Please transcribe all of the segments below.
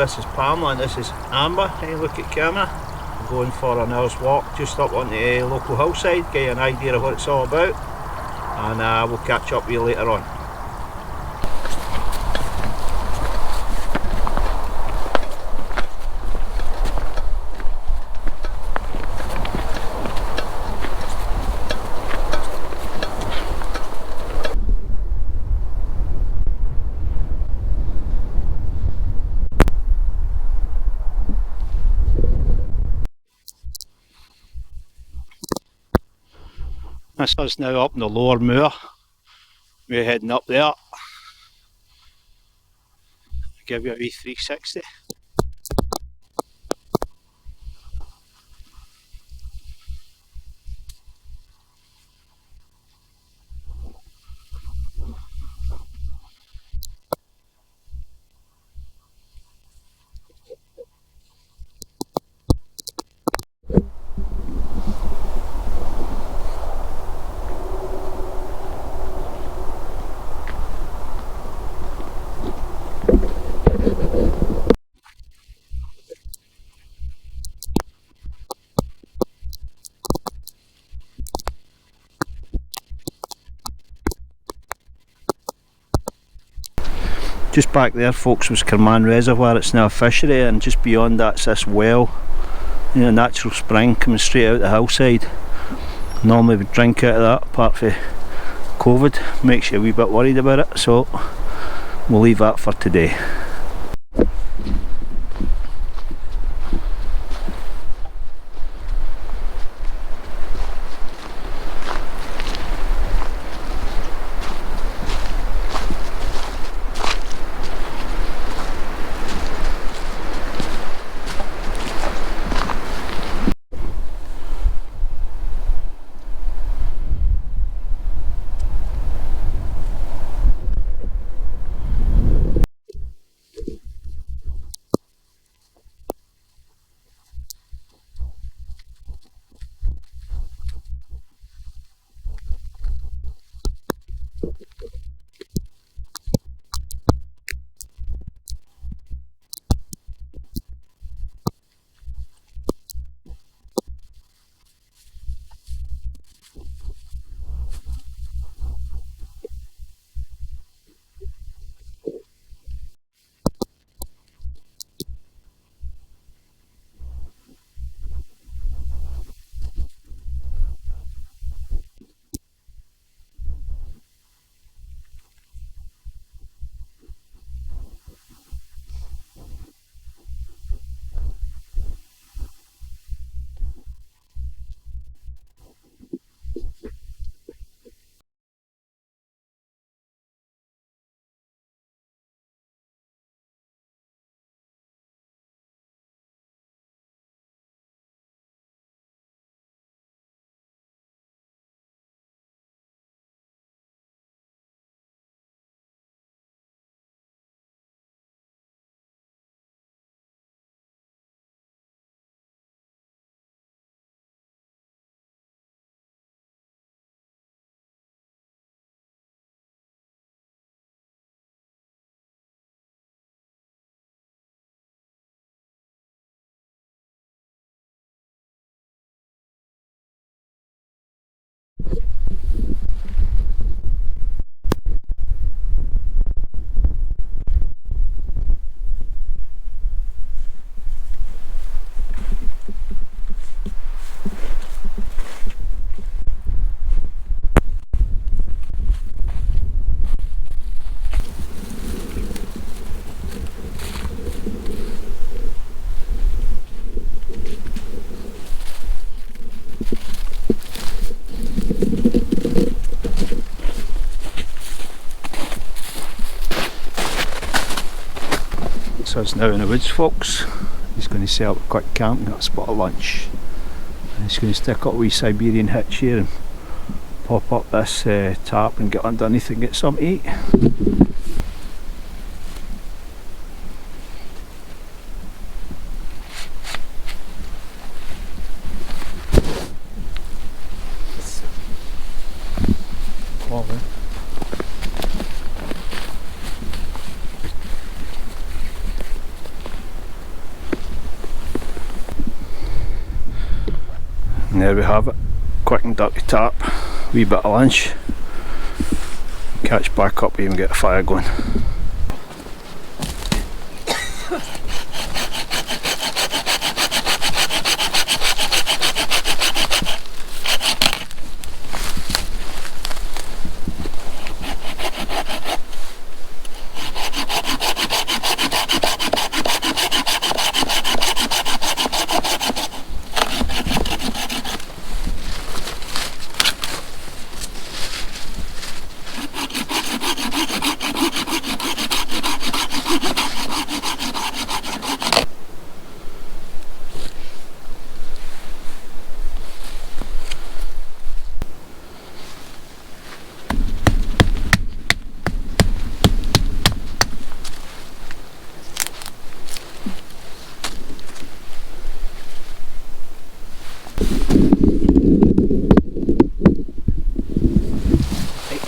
this is Pamela and this is Amber. Hey, look at camera. I'm going for an hour's walk just up on the local hillside, get you an idea of what it's all about, and we'll catch up with you later on. This is now up in the lower Muir. We're heading up there. I'll give you a wee 360. Just back there, folks, was Kerman Reservoir. It's now a fishery, and just beyond that's this well, you know, natural spring coming straight out the hillside. Normally we drink out of that, apart from COVID, makes you a wee bit worried about it, so we'll leave that for today. So it's now in the woods, folks. He's going to set up a quick camp and got a spot of lunch. And he's going to stick up a wee Siberian hitch here and pop up this tarp and get underneath and get something to eat. And there we have it, quick and dirty tap, wee bit of lunch, catch back up here and get a fire going.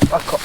Back up.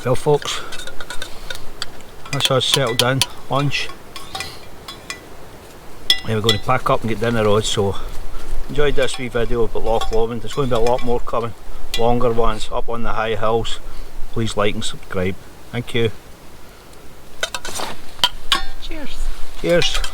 Well folks, that's us settled in, lunch. Then we're going to pack up and get down the road, so enjoyed this wee video about Loch Lomond. There's going to be a lot more coming, longer ones up on the high hills. Please like and subscribe. Thank you. Cheers. Cheers.